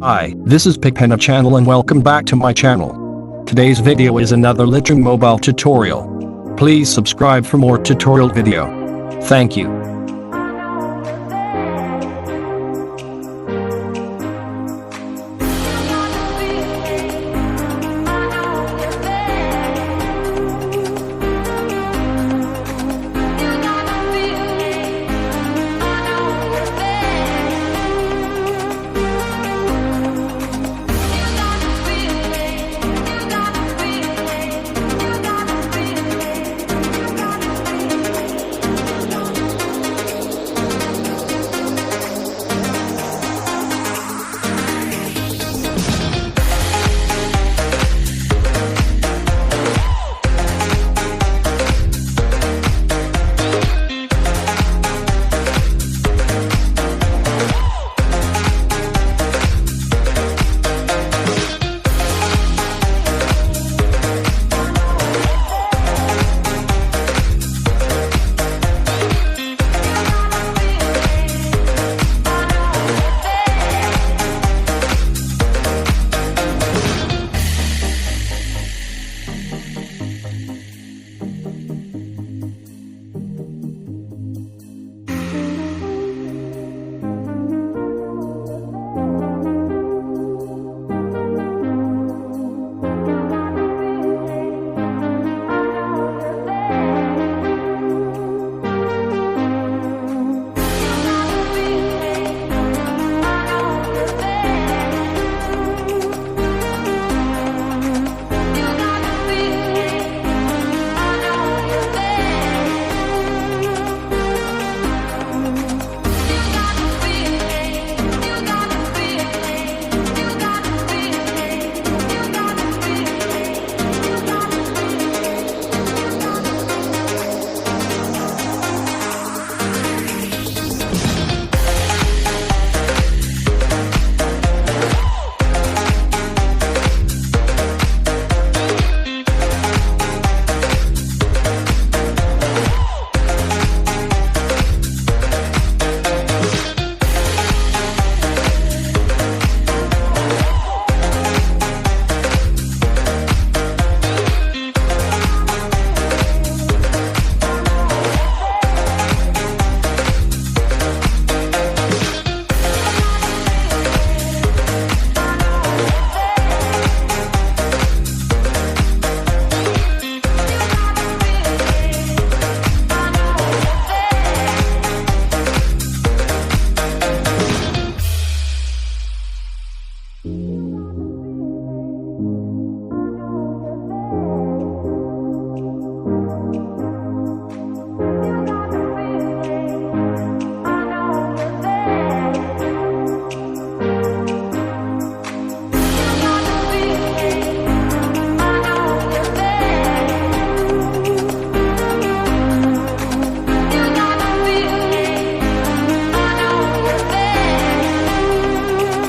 Hi, this is PipPena channel and welcome back to my channel. Today's video is another Lightroom mobile tutorial. Please subscribe for more tutorial video. Thank you.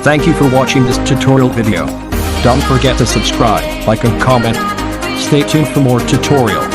Thank you for watching this tutorial video. Don't forget to subscribe, like and comment. Stay tuned for more tutorial.